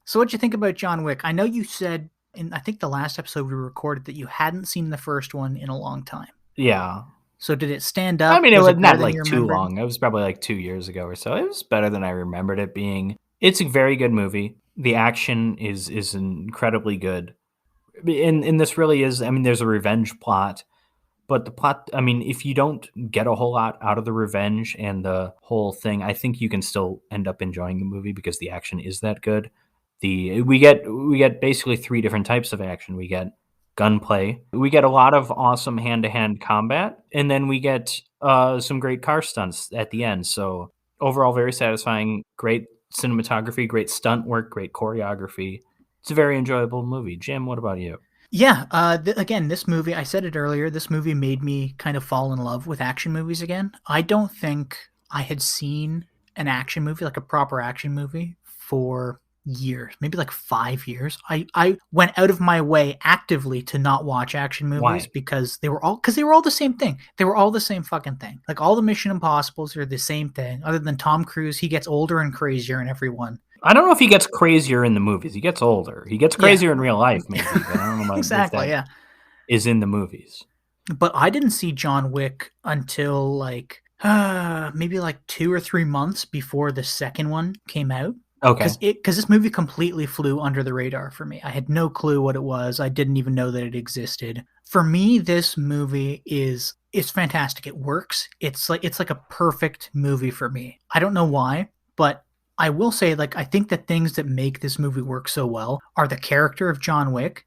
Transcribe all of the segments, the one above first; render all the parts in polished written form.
So what'd you think about John Wick? I know you said in I think the last episode we recorded that you hadn't seen the first one in a long time. Yeah. So did it stand I up? mean, it Was was it better not than you like too remembered? long. It was probably like 2 years ago or so. It was better than I remembered it being. It's a very good movie. The action is incredibly good. And this really is, I mean, there's a revenge plot, but the plot, I mean, if you don't get a whole lot out of the revenge and the whole thing, I think you can still end up enjoying the movie because the action is that good. We get basically three different types of action. We get gunplay, we get a lot of awesome hand-to-hand combat, and then we get some great car stunts at the end. So overall, very satisfying. Great cinematography, great stunt work, great choreography. It's a very enjoyable movie. Jim, what about you? Yeah, again, this movie, I said it earlier, this movie made me kind of fall in love with action movies again. I don't think I had seen an action movie, like a proper action movie, for years, maybe like 5 years. I went out of my way actively to not watch action movies Why? because they were all the same thing. They were all the same fucking thing. Like all the Mission Impossibles are the same thing, other than Tom Cruise, he gets older and crazier in every one. I don't know if he gets crazier in the movies. He gets older. He gets Yeah, crazier in real life, maybe, but I don't know about if exactly. that Yeah. is in the movies. But I didn't see John Wick until like maybe like 2 or 3 months before the second one came out. Okay. Because this movie completely flew under the radar for me. I had no clue what it was. I didn't even know that it existed. For me, this movie is fantastic. It works. It's like a perfect movie for me. I don't know why, but I will say, like, I think the things that make this movie work so well are the character of John Wick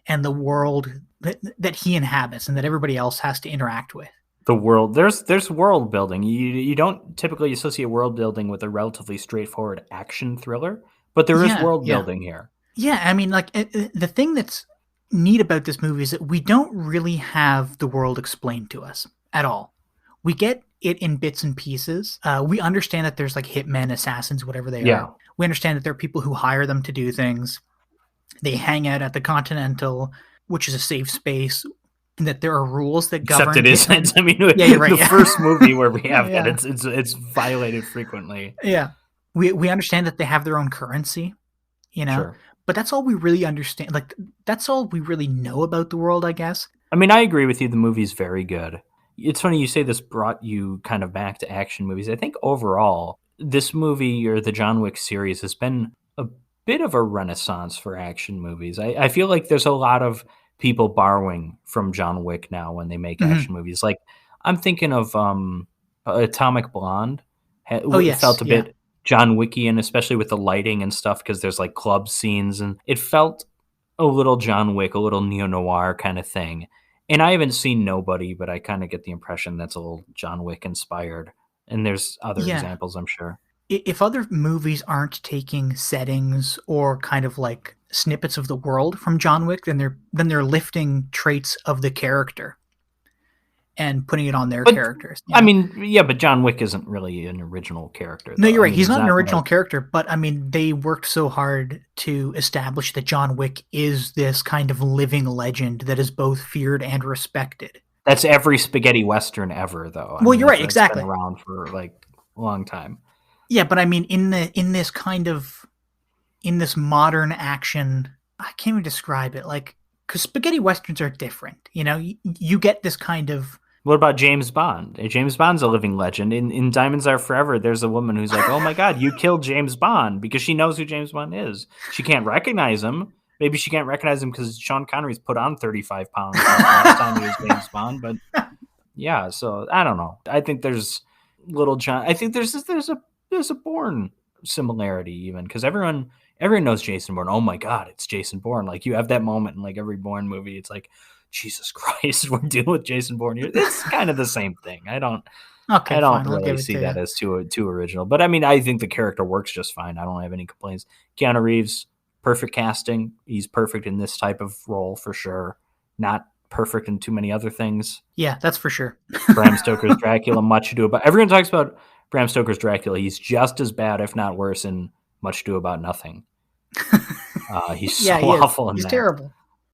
and the world that he inhabits and that everybody else has to interact with. The world, there's world building. You don't typically associate world building with a relatively straightforward action thriller, but there is Yeah, world yeah. building here. Yeah, I mean, like, the thing that's neat about this movie is that we don't really have the world explained to us at all. We get it in bits and pieces. We understand that there's like hitmen, assassins, whatever they Yeah. are. We understand that there are people who hire them to do things. They hang out at the Continental, which is a safe space, and that there are rules that Except govern it hitmen. isn't. I mean, Yeah, you're right. the Yeah. first movie where we have that, Yeah. it's violated frequently. Yeah. We understand that they have their own currency, you know? Sure. But that's all we really understand. Like, that's all we really know about the world, I guess. I mean, I agree with you. The movie's very good. It's funny you say this brought you kind of back to action movies. I think overall, this movie or the John Wick series has been a bit of a renaissance for action movies. I feel like there's a lot of people borrowing from John Wick now when they make Mhm. action movies. Like, I'm thinking of Atomic Blonde. Oh, It yes. felt a Yeah. bit John Wickian, especially with the lighting and stuff, because there's like club scenes, and it felt a little John Wick, a little neo-noir kind of thing. And I haven't seen Nobody, but I kind of get the impression that's a little John Wick inspired. And there's other Yeah. examples, I'm sure. If other movies aren't taking settings or kind of like snippets of the world from John Wick, then they're lifting traits of the character and putting it on their But characters, you I know? mean, yeah, but John Wick isn't really an original character, No, though. you're I right. mean, He's he's not an not original like character, but I mean, they worked so hard to establish that John Wick is this kind of living legend that is both feared and respected. that's every spaghetti western ever, though. I Well, mean, you're right, that's been exactly. around for like a long time. Yeah, but I mean, in this modern action, I can't even describe it. Like, because spaghetti westerns are different. You know, you get this kind of. What about James Bond? James Bond's a living legend. In Diamonds Are Forever, there's a woman who's like, "Oh my God, you killed James Bond," because she knows who James Bond is. She can't recognize him. Maybe she can't recognize him because Sean Connery's put on 35 pounds since the last time he was James Bond. But yeah, so I don't know. I think there's little John. I think there's a Bourne similarity even because everyone knows Jason Bourne. Oh my God, it's Jason Bourne. Like you have that moment in like every Bourne movie. It's like Jesus Christ, we're dealing with Jason Bourne here. It's kind of the same thing. I Okay, don't fine, I'll really give it see to you. that as too original. But I mean, I think the character works just fine. I don't have any complaints. Keanu Reeves, perfect casting. He's perfect in this type of role for sure. Not perfect in too many other things. Yeah, that's for sure. Bram Stoker's Dracula, Much Ado About. Everyone talks about Bram Stoker's Dracula. He's just as bad, if not worse, in Much Ado About Nothing. He's so Yeah, he is. awful in He's that. terrible.